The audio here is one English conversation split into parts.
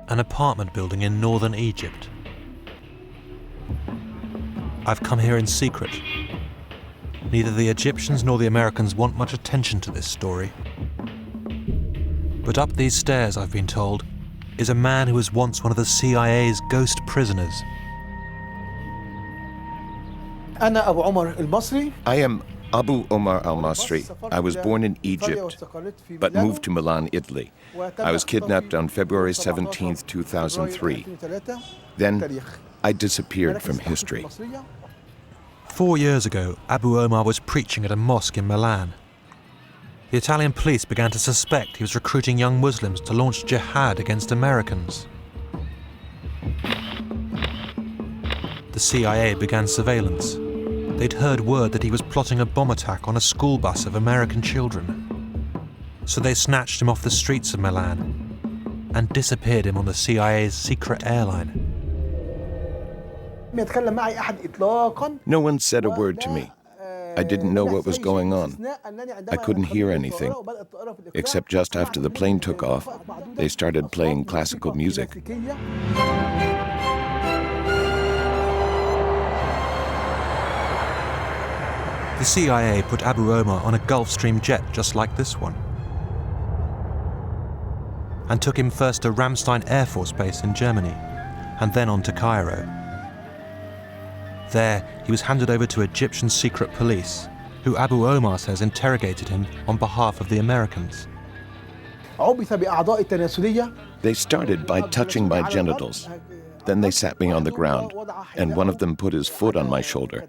an apartment building in northern Egypt. I've come here in secret. Neither the Egyptians nor the Americans want much attention to this story. But up these stairs, I've been told, is a man who was once one of the CIA's ghost prisoners. I am Abu Omar al-Masri. I was born in Egypt, but moved to Milan, Italy. I was kidnapped on February 17, 2003. Then I disappeared from history. 4 years ago, Abu Omar was preaching at a mosque in Milan. The Italian police began to suspect he was recruiting young Muslims to launch jihad against Americans. The CIA began surveillance. They'd heard word that he was plotting a bomb attack on a school bus of American children. So they snatched him off the streets of Milan and disappeared him on the CIA's secret airline. No one said a word to me. I didn't know what was going on. I couldn't hear anything, except just after the plane took off, they started playing classical music. The CIA put Abu Omar on a Gulfstream jet just like this one, and took him first to Ramstein Air Force Base in Germany, and then on to Cairo. There, he was handed over to Egyptian secret police, who Abu Omar says interrogated him on behalf of the Americans. They started by touching my genitals. Then they sat me on the ground, and one of them put his foot on my shoulder.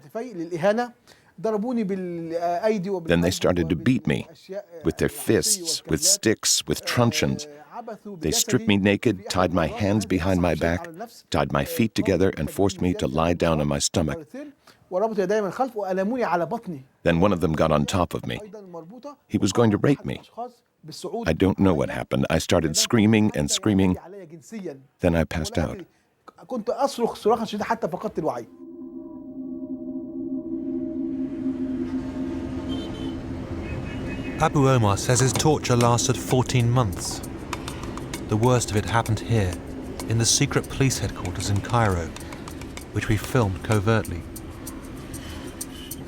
Then they started to beat me with their fists, with sticks, with truncheons. They stripped me naked, tied my hands behind my back, tied my feet together, and forced me to lie down on my stomach. Then one of them got on top of me. He was going to rape me. I don't know what happened. I started screaming and screaming. Then I passed out. Abu Omar says his torture lasted 14 months. The worst of it happened here, in the secret police headquarters in Cairo, which we filmed covertly.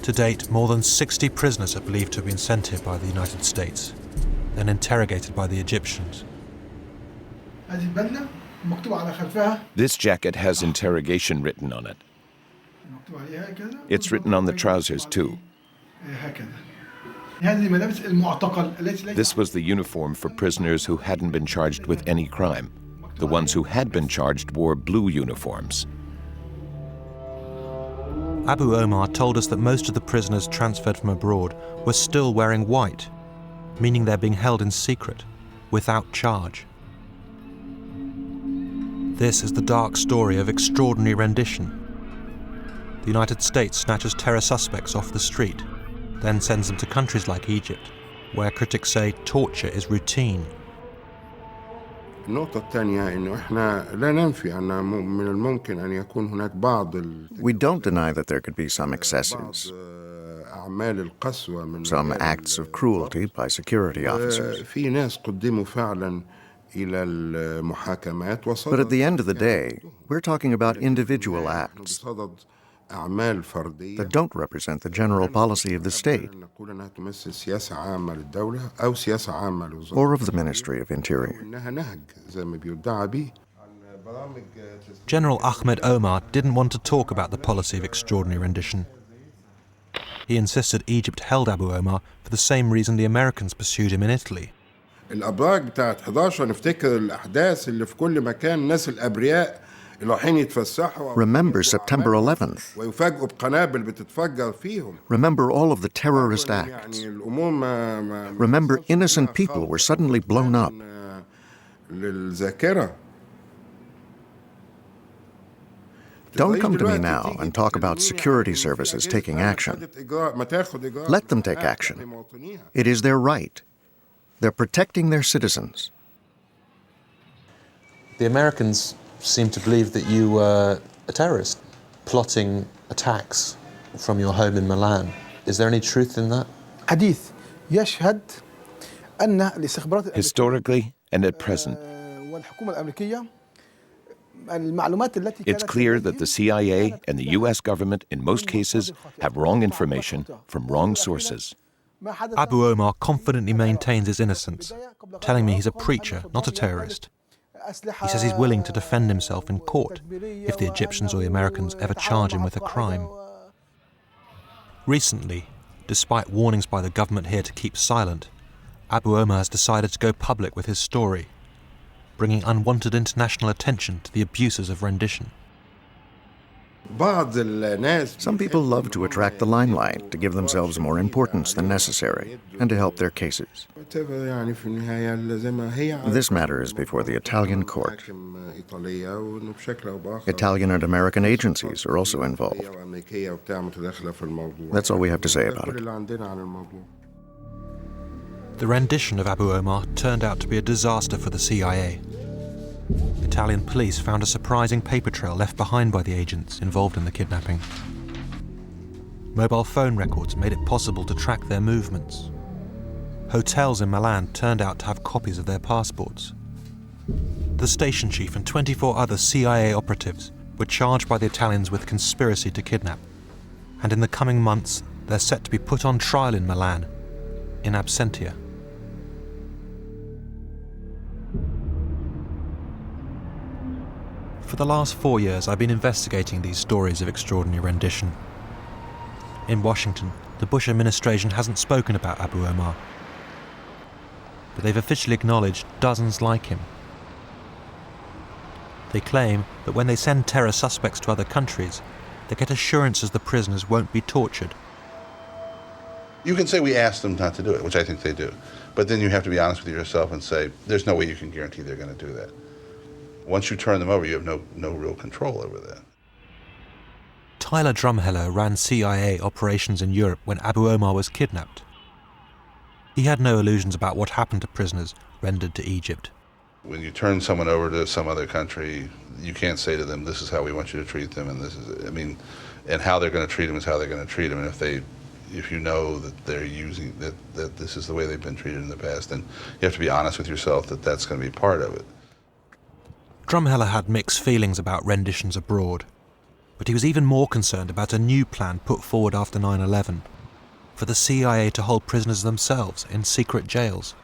To date, more than 60 prisoners are believed to have been sent here by the United States, then interrogated by the Egyptians. This jacket has interrogation written on it. It's written on the trousers, too. This was the uniform for prisoners who hadn't been charged with any crime. The ones who had been charged wore blue uniforms. Abu Omar told us that most of the prisoners transferred from abroad were still wearing white, meaning they're being held in secret, without charge. This is the dark story of extraordinary rendition. The United States snatches terror suspects off the street, then sends them to countries like Egypt, where critics say torture is routine. We don't deny that there could be some excesses, some acts of cruelty by security officers. But at the end of the day, we're talking about individual acts that don't represent the general policy of the state or of the Ministry of Interior. General Ahmed Omar didn't want to talk about the policy of extraordinary rendition. He insisted Egypt held Abu Omar for the same reason the Americans pursued him in Italy. الأبراج بتاعت 11 نفتكر الأحداث اللي في كل مكان الناس الأبرياء Remember September 11th. Remember all of the terrorist acts. Remember innocent people were suddenly blown up. Don't come to me now and talk about security services taking action. Let them take action. It is their right. They're protecting their citizens. The Americans seem to believe that you were a terrorist, plotting attacks from your home in Milan. Is there any truth in that? Historically and at present, It's clear that the CIA and the US government, in most cases, have wrong information from wrong sources. Abu Omar confidently maintains his innocence, telling me he's a preacher, not a terrorist. He says he's willing to defend himself in court if the Egyptians or the Americans ever charge him with a crime. Recently, despite warnings by the government here to keep silent, Abu Omar has decided to go public with his story, bringing unwanted international attention to the abuses of rendition. Some people love to attract the limelight, to give themselves more importance than necessary, and to help their cases. This matters before the Italian court. Italian and American agencies are also involved. That's all we have to say about it. The rendition of Abu Omar turned out to be a disaster for the CIA. Italian police found a surprising paper trail left behind by the agents involved in the kidnapping. Mobile phone records made it possible to track their movements. Hotels in Milan turned out to have copies of their passports. The station chief and 24 other CIA operatives were charged by the Italians with conspiracy to kidnap, and in the coming months they're set to be put on trial in Milan, in absentia. For the last 4 years, I've been investigating these stories of extraordinary rendition. In Washington, the Bush administration hasn't spoken about Abu Omar, but they've officially acknowledged dozens like him. They claim that when they send terror suspects to other countries, they get assurances the prisoners won't be tortured. You can say we asked them not to do it, which I think they do, but then you have to be honest with yourself and say, there's no way you can guarantee they're going to do that. Once you turn them over, you have no real control over that. Tyler Drumheller ran CIA operations in Europe when Abu Omar was kidnapped. He had no illusions about what happened to prisoners rendered to Egypt. When you turn someone over to some other country, you can't say to them, this is how we want you to treat them, and this is, and how they're going to treat them is how they're going to treat them. And if you know that they're using, that this is the way they've been treated in the past, then you have to be honest with yourself that that's going to be part of it. Drumheller had mixed feelings about renditions abroad, but he was even more concerned about a new plan put forward after 9/11 for the CIA to hold prisoners themselves in secret jails.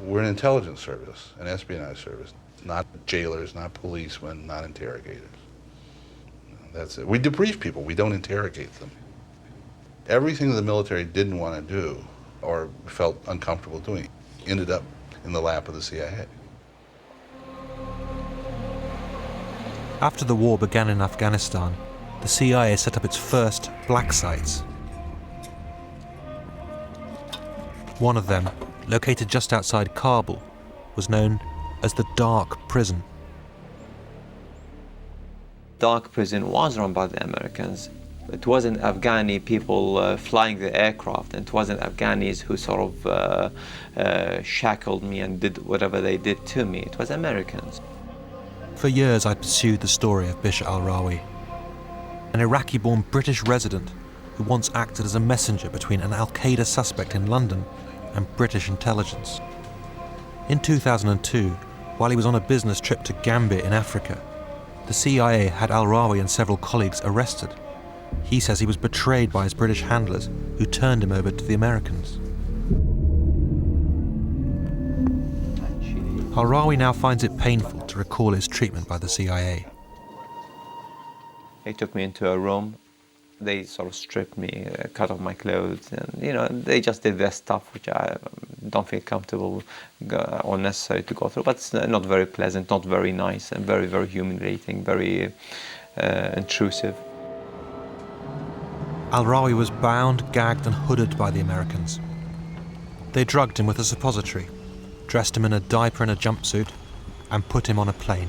We're an intelligence service, an espionage service, not jailers, not policemen, not interrogators. That's it. We debrief people, we don't interrogate them. Everything the military didn't want to do or felt uncomfortable doing ended up in the lap of the CIA. After the war began in Afghanistan, the CIA set up its first black sites. One of them, located just outside Kabul, was known as the Dark Prison. Dark Prison was run by the Americans. It wasn't Afghani people flying the aircraft, and it wasn't Afghanis who sort of shackled me and did whatever they did to me. It was Americans. For years I pursued the story of Bishr al-Rawi, an Iraqi-born British resident who once acted as a messenger between an al-Qaeda suspect in London and British intelligence. In 2002, while he was on a business trip to Gambia in Africa, the CIA had al-Rawi and several colleagues arrested. He says he was betrayed by his British handlers, who turned him over to the Americans. Al-Rawi now finds it painful to recall his treatment by the CIA. They took me into a room. They sort of stripped me, cut off my clothes, and they just did their stuff, which I don't feel comfortable or necessary to go through. But it's not very pleasant, not very nice, and very, very humiliating, very intrusive. Al-Rawi was bound, gagged and hooded by the Americans. They drugged him with a suppository, dressed him in a diaper and a jumpsuit, and put him on a plane.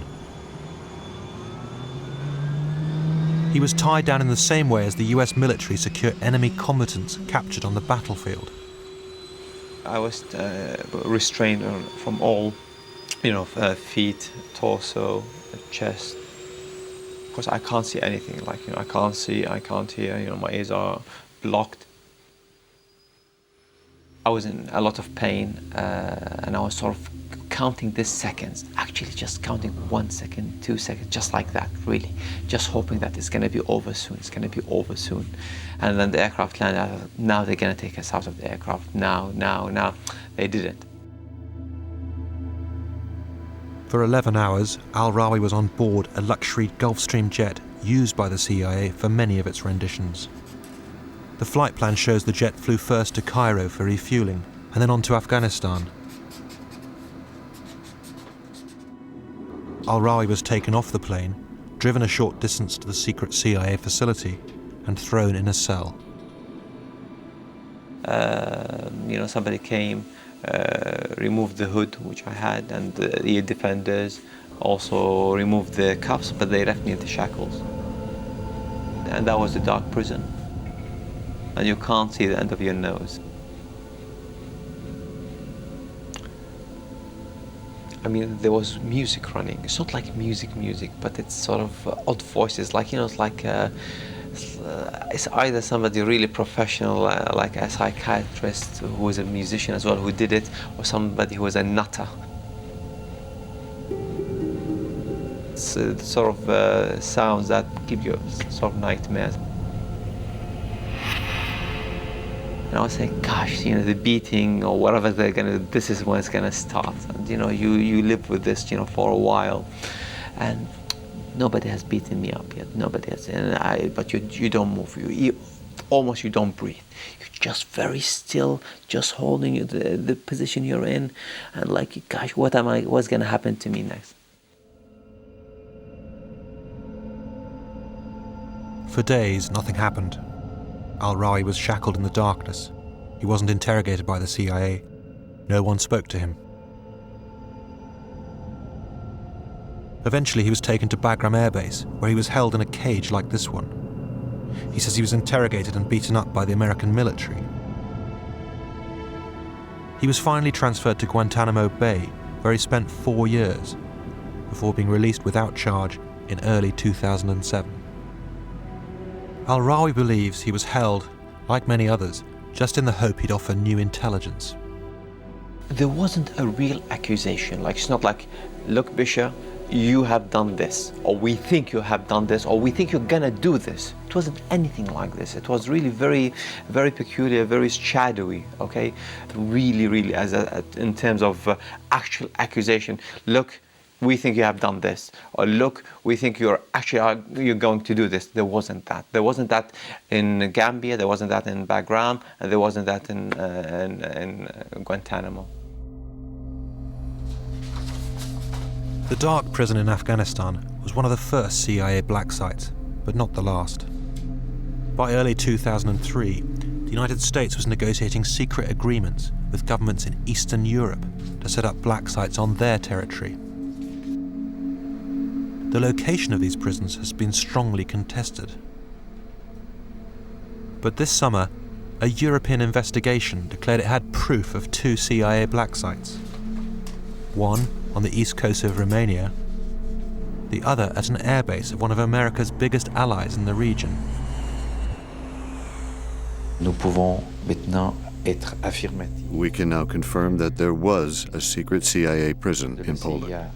He was tied down in the same way as the US military secure enemy combatants captured on the battlefield. I was restrained from all, feet, torso, chest. Of course, I can't see anything. I can't see, I can't hear. My ears are blocked. I was in a lot of pain, and I was sort of counting the seconds, actually just counting 1 second, 2 seconds, just like that, really. Just hoping that it's gonna be over soon, it's gonna be over soon. And then the aircraft landed, now they're gonna take us out of the aircraft, now. They didn't. For 11 hours, al-Rawi was on board a luxury Gulfstream jet used by the CIA for many of its renditions. The flight plan shows the jet flew first to Cairo for refueling and then on to Afghanistan. Al-Rawi was taken off the plane, driven a short distance to the secret CIA facility, and thrown in a cell. Somebody came, removed the hood, which I had, and the ear defenders, also removed the cuffs, but they left me in the shackles. And that was a dark prison. And you can't see the end of your nose. I mean, there was music running. It's not like music, but it's sort of odd voices. Like, it's like it's either somebody really professional, like a psychiatrist who was a musician as well, who did it, or somebody who was a nutter. It's the sort of sounds that give you sort of nightmares. And I was saying, gosh, the beating or whatever they're gonna, this is when it's gonna start. And you live with this, for a while, and nobody has beaten me up yet. Nobody has, but you don't move. You don't breathe. You're just very still, just holding the position you're in, and like, gosh, what's gonna happen to me next? For days, nothing happened. Al-Rawi was shackled in the darkness. He wasn't interrogated by the CIA. No one spoke to him. Eventually, he was taken to Bagram Air Base, where he was held in a cage like this one. He says he was interrogated and beaten up by the American military. He was finally transferred to Guantanamo Bay, where he spent 4 years, before being released without charge in early 2007. Al-Rawi believes he was held, like many others, just in the hope he'd offer new intelligence. There wasn't a real accusation. Like, it's not like, look, Bishop, you have done this, or we think you have done this, or we think you're gonna do this. It wasn't anything like this. It was really very, very peculiar, very shadowy, okay? Really, in terms of actual accusation. Look, we think you have done this, or look, we think you're going to do this. There wasn't that. There wasn't that in Gambia, there wasn't that in Bagram, and there wasn't that in Guantanamo. The dark prison in Afghanistan was one of the first CIA black sites, but not the last. By early 2003, the United States was negotiating secret agreements with governments in Eastern Europe to set up black sites on their territory. The location of these prisons has been strongly contested. But this summer, a European investigation declared it had proof of 2 CIA black sites. One on the east coast of Romania, the other at an airbase of one of America's biggest allies in the region. We can now confirm that there was a secret CIA prison in Poland.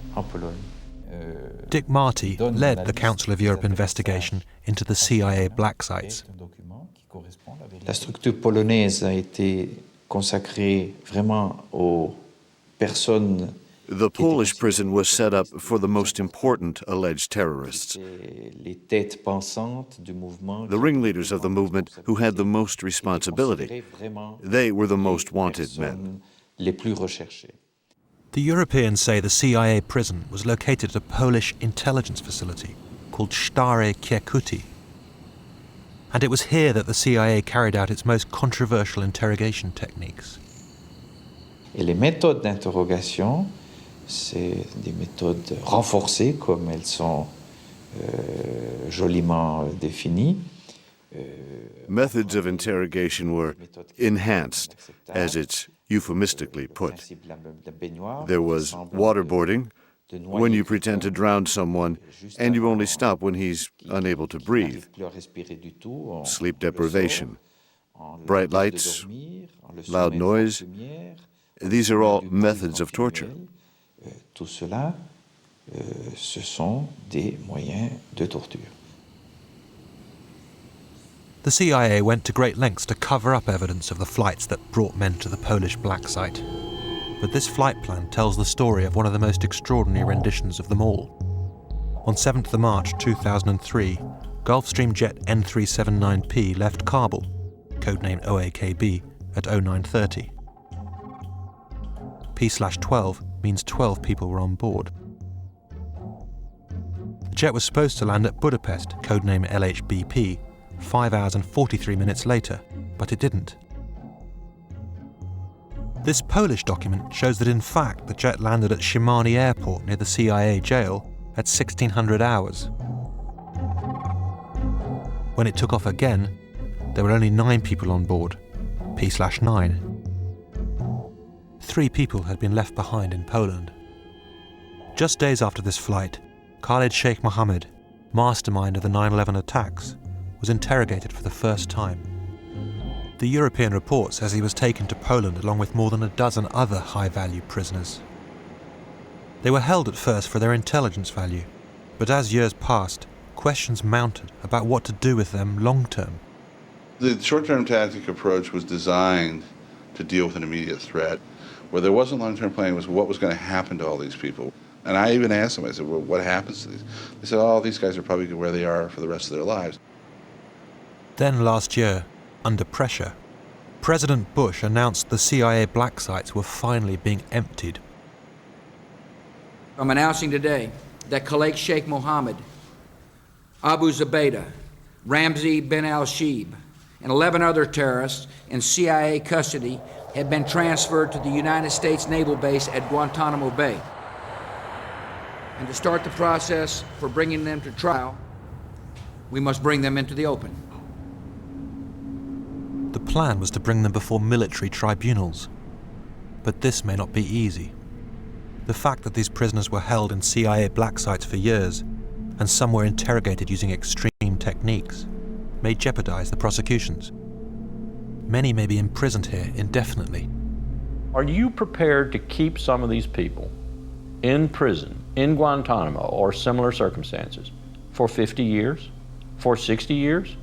Dick Marty led the Council of Europe investigation into the CIA black sites. La structure polonaise a été consacrée vraiment aux personnes. The Polish prison was set up for the most important alleged terrorists, the ringleaders of the movement who had the most responsibility. They were the most wanted men. The Europeans say the CIA prison was located at a Polish intelligence facility called Stare Kierkuty. And it was here that the CIA carried out its most controversial interrogation techniques. Et les méthodes d'interrogation, c'est des méthodes renforcées comme elles sont joliment définies. Methods of interrogation were enhanced, as it's euphemistically put. There was waterboarding, when you pretend to drown someone and you only stop when he's unable to breathe. Sleep deprivation, bright lights, loud noise. These are all methods of torture. Tout cela, ce sont des moyens de torture. The CIA went to great lengths to cover up evidence of the flights that brought men to the Polish black site. But this flight plan tells the story of one of the most extraordinary renditions of them all. On 7th of March 2003, Gulfstream jet N379P left Kabul, codenamed OAKB, at 0930. P/12 means 12 people were on board. The jet was supposed to land at Budapest, codename LHBP, 5 hours and 43 minutes later, but it didn't. This Polish document shows that in fact the jet landed at Szymany Airport near the CIA jail at 1600 hours. When it took off again, there were only 9 people on board, P/9. 3 people had been left behind in Poland. Just days after this flight, Khalid Sheikh Mohammed, mastermind of the 9/11 attacks, was interrogated for the first time. The European report says he was taken to Poland along with more than a dozen other high-value prisoners. They were held at first for their intelligence value, but as years passed, questions mounted about what to do with them long-term. The short-term tactic approach was designed to deal with an immediate threat. Where there wasn't long-term planning was what was going to happen to all these people. And I even asked them, I said, well, what happens to these? They said, oh, these guys are probably where they are for the rest of their lives. Then last year, under pressure, President Bush announced the CIA black sites were finally being emptied. I'm announcing today that Khalid Sheikh Mohammed, Abu Zubaydah, Ramzi bin al-Shibh, and 11 other terrorists in CIA custody have been transferred to the United States Naval Base at Guantanamo Bay. And to start the process for bringing them to trial, we must bring them into the open. The plan was to bring them before military tribunals. But this may not be easy. The fact that these prisoners were held in CIA black sites for years, and some were interrogated using extreme techniques, may jeopardize the prosecutions. Many may be imprisoned here indefinitely. Are you prepared to keep some of these people in prison, in Guantanamo or similar circumstances, for 50 years, for 60 years?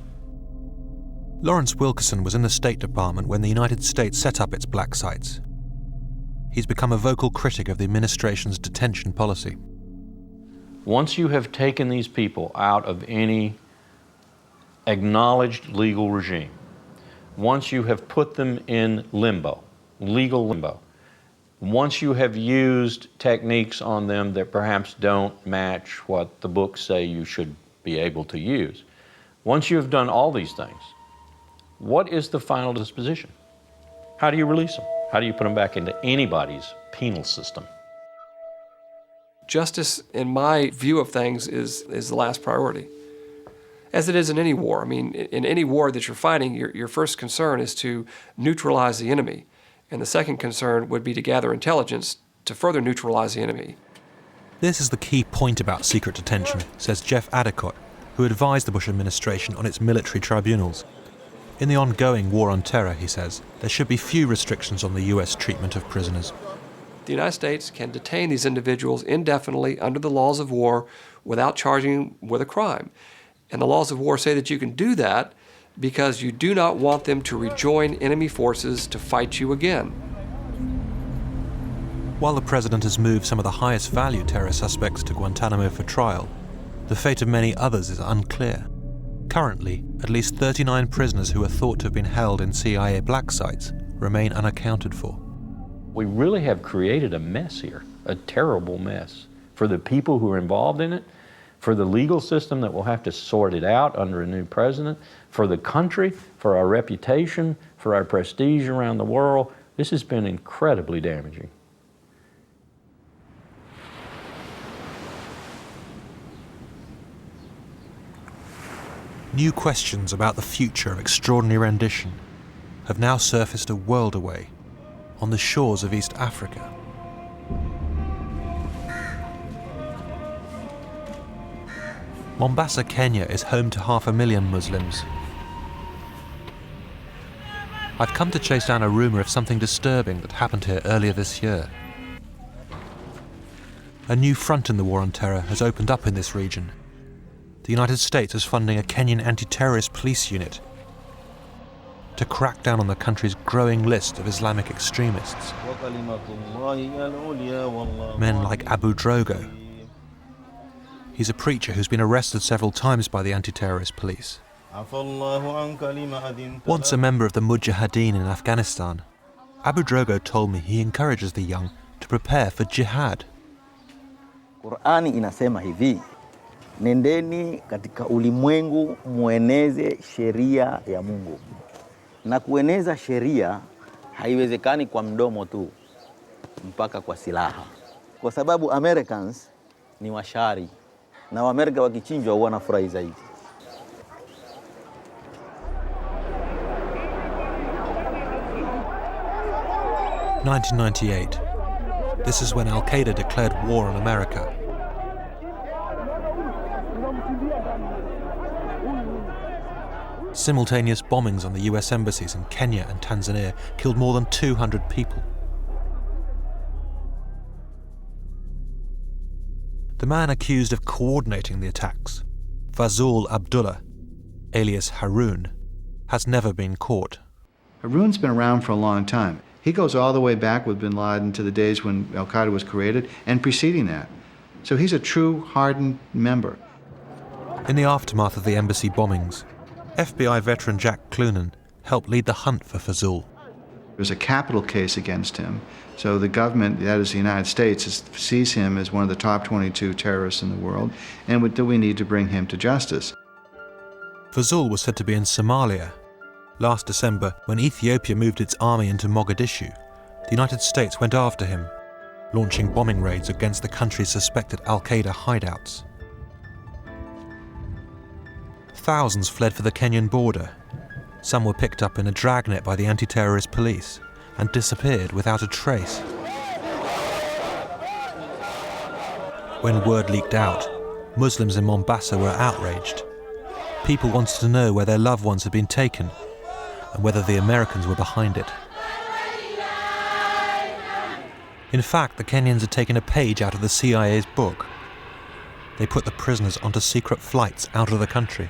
Lawrence Wilkerson was in the State Department when the United States set up its black sites. He's become a vocal critic of the administration's detention policy. Once you have taken these people out of any acknowledged legal regime, once you have put them in limbo, legal limbo, once you have used techniques on them that perhaps don't match what the books say you should be able to use, once you have done all these things, what is the final disposition? How do you release them? How do you put them back into anybody's penal system? Justice, in my view of things, is the last priority. As it is in any war. I mean, in any war that you're fighting, your first concern is to neutralize the enemy. And the second concern would be to gather intelligence to further neutralize the enemy. This is the key point about secret detention, says Jeff Adicott, who advised the Bush administration on its military tribunals. In the ongoing war on terror, he says, there should be few restrictions on the US treatment of prisoners. The United States can detain these individuals indefinitely under the laws of war without charging them with a crime. And the laws of war say that you can do that because you do not want them to rejoin enemy forces to fight you again. While the president has moved some of the highest value terror suspects to Guantanamo for trial, the fate of many others is unclear. Currently, at least 39 prisoners who are thought to have been held in CIA black sites remain unaccounted for. We really have created a mess here, a terrible mess, for the people who are involved in it, for the legal system that will have to sort it out under a new president, for the country, for our reputation, for our prestige around the world. This has been incredibly damaging. New questions about the future of extraordinary rendition have now surfaced a world away, on the shores of East Africa. Mombasa, Kenya is home to 500,000 Muslims. I've come to chase down a rumour of something disturbing that happened here earlier this year. A new front in the war on terror has opened up in this region. The United States is funding a Kenyan anti-terrorist police unit to crack down on the country's growing list of Islamic extremists. Men like Abu Drogo. He's a preacher who's been arrested several times by the anti-terrorist police. Once a member of the Mujahideen in Afghanistan, Abu Drogo told me he encourages the young to prepare for jihad. Qur'ani inasema hivi, nendeni katika ulimwengu mueneze sheria ya Mungu. Na kueneza sheria haiwezekani kwa mdomo tu, mpaka kwa silaha. Kwa sababu Americans ni washari, na Waamerika wakichinjwa huwa wanafurahi zaidi. (1998). This is when Al-Qaeda declared war on America. Simultaneous bombings on the US embassies in Kenya and Tanzania killed more than 200 people. The man accused of coordinating the attacks, Fazul Abdullah, alias Haroon, has never been caught. Haroon's been around for a long time. He goes all the way back with bin Laden to the days when Al-Qaeda was created and preceding that. So he's a true hardened member. In the aftermath of the embassy bombings, FBI veteran Jack Clunan helped lead the hunt for Fazul. There's a capital case against him. So the government, that is the United States, sees him as one of the top 22 terrorists in the world, and we need to bring him to justice. Fazul was said to be in Somalia. Last December, when Ethiopia moved its army into Mogadishu, the United States went after him, launching bombing raids against the country's suspected Al-Qaeda hideouts. Thousands fled for the Kenyan border. Some were picked up in a dragnet by the anti-terrorist police and disappeared without a trace. When word leaked out, Muslims in Mombasa were outraged. People wanted to know where their loved ones had been taken and whether the Americans were behind it. In fact, the Kenyans had taken a page out of the CIA's book. They put the prisoners onto secret flights out of the country.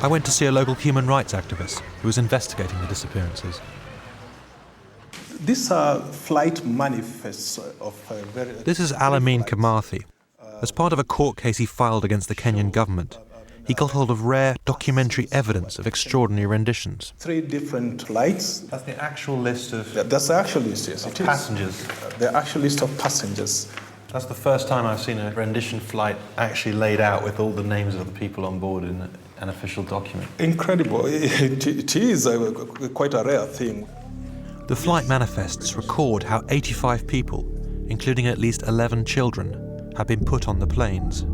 I went to see a local human rights activist who was investigating the disappearances. These are flight manifests of very... This is Alamin Kimathi. As part of a court case he filed against the Kenyan government, he got hold of rare documentary evidence of extraordinary renditions. 3 different flights. That's the actual list of... That's the actual list, yes. Of passengers. The actual list of passengers. That's the first time I've seen a rendition flight actually laid out with all the names of the people on board in an official document. Incredible. It is quite a rare thing. The flight manifests record how 85 people, including at least 11 children, have been put on the planes.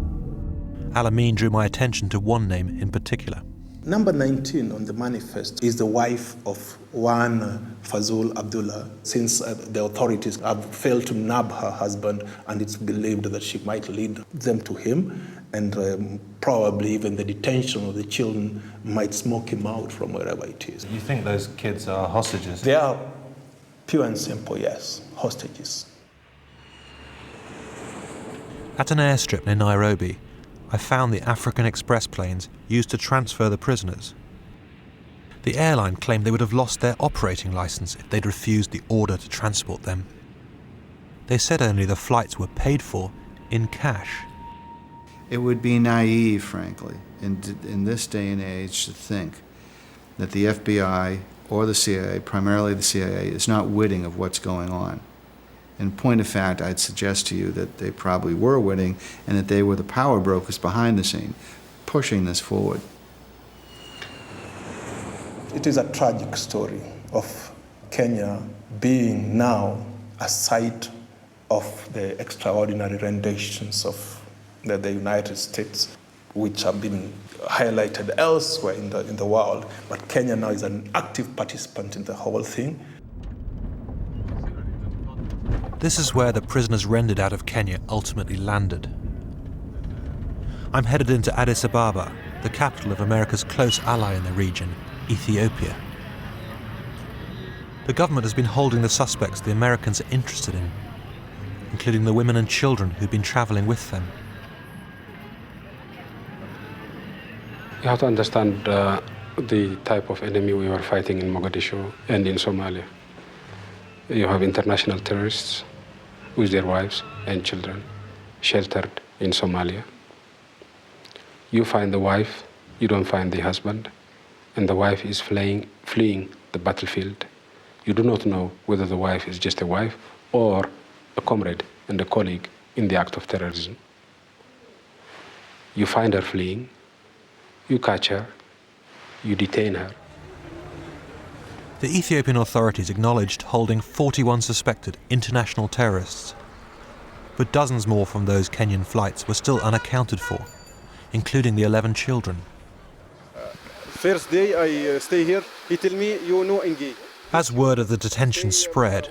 Alamin drew my attention to one name in particular. Number 19 on the manifest is the wife of one Fazul Abdullah, since the authorities have failed to nab her husband, and it's believed that she might lead them to him, and probably even the detention of the children might smoke him out from wherever it is. You think those kids are hostages? They are pure and simple, yes, hostages. At an airstrip near Nairobi, I found the African Express planes used to transfer the prisoners. The airline claimed they would have lost their operating license if they'd refused the order to transport them. They said only the flights were paid for in cash. It would be naive, frankly, in this day and age to think that the FBI or the CIA, primarily the CIA, is not witting of what's going on. In point of fact, I'd suggest to you that they probably were witting and that they were the power brokers behind the scene, pushing this forward. It is a tragic story of Kenya being now a site of the extraordinary renditions of the United States, which have been highlighted elsewhere in the world. But Kenya now is an active participant in the whole thing. This is where the prisoners rendered out of Kenya ultimately landed. I'm headed into Addis Ababa, the capital of America's close ally in the region, Ethiopia. The government has been holding the suspects the Americans are interested in, including the women and children who've been traveling with them. You have to understand the type of enemy we were fighting in Mogadishu and in Somalia. You have international terrorists with their wives and children sheltered in Somalia. You find the wife, you don't find the husband, and the wife is fleeing the battlefield. You do not know whether the wife is just a wife or a comrade and a colleague in the act of terrorism. You find her fleeing, you catch her, you detain her. The Ethiopian authorities acknowledged holding 41 suspected international terrorists, but dozens more from those Kenyan flights were still unaccounted for, including the 11 children. First day I stay here, he tell me you no engage. As word of the detention spread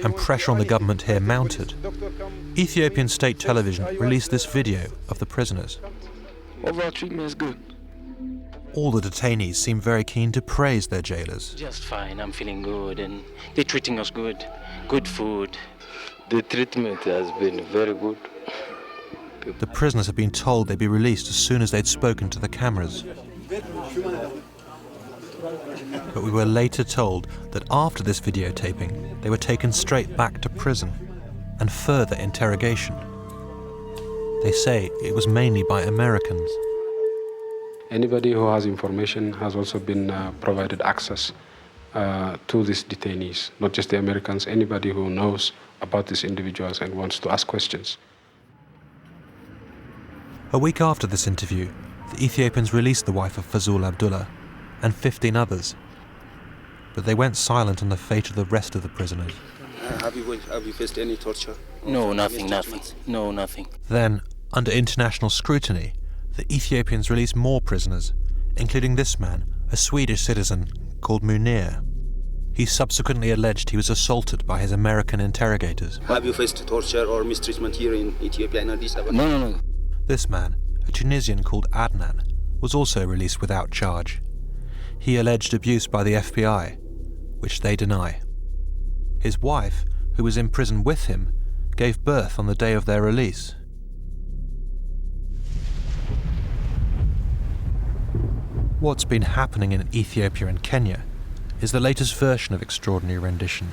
and pressure on the government here mounted, Ethiopian state television released this video of the prisoners. Overall treatment is good. All the detainees seem very keen to praise their jailers. Just fine, I'm feeling good and they're treating us good. Good food. The treatment has been very good. The prisoners had been told they'd be released as soon as they'd spoken to the cameras. But we were later told that after this videotaping, they were taken straight back to prison and further interrogation. They say it was mainly by Americans. Anybody who has information has also been provided access to these detainees, not just the Americans, anybody who knows about these individuals and wants to ask questions. A week after this interview, the Ethiopians released the wife of Fazul Abdullah and 15 others, but they went silent on the fate of the rest of the prisoners. Have you faced any torture? No, nothing. No, nothing. Then, under international scrutiny, the Ethiopians released more prisoners, including this man, a Swedish citizen called Munir. He subsequently alleged he was assaulted by his American interrogators. Have you faced torture or mistreatment here in Ethiopia and Addis Ababa? No. This man, a Tunisian called Adnan, was also released without charge. He alleged abuse by the FBI, which they deny. His wife, who was in prison with him, gave birth on the day of their release. What's been happening in Ethiopia and Kenya is the latest version of extraordinary rendition.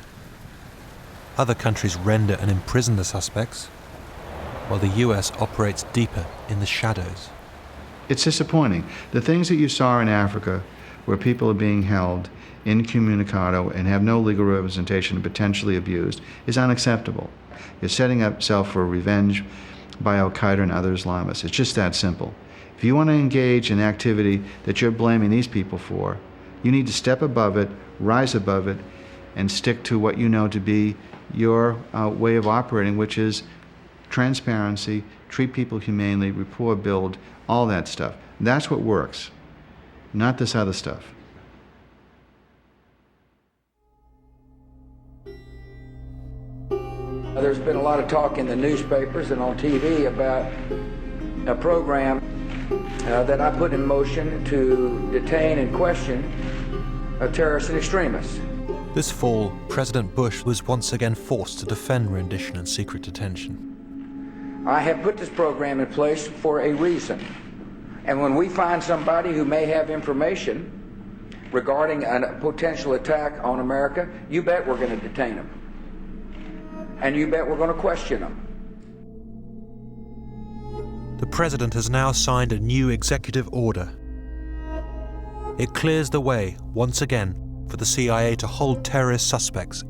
Other countries render and imprison the suspects, while the US operates deeper in the shadows. It's disappointing. The things that you saw in Africa, where people are being held incommunicado and have no legal representation and potentially abused, is unacceptable. You're setting up yourself for revenge by Al-Qaeda and other Islamists. It's just that simple. If you want to engage in activity that you're blaming these people for, you need to step above it, rise above it, and stick to what you know to be your way of operating, which is transparency, treat people humanely, rapport build, all that stuff. That's what works, not this other stuff. There's been a lot of talk in the newspapers and on TV about a program that I put in motion to detain and question terrorists and extremists. This fall, President Bush was once again forced to defend rendition and secret detention. I have put this program in place for a reason. And when we find somebody who may have information regarding a potential attack on America, you bet we're going to detain them. And you bet we're going to question them. The president has now signed a new executive order. It clears the way, once again, for the CIA to hold terrorist suspects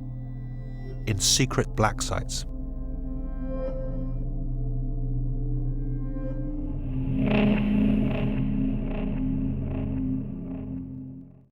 in secret black sites.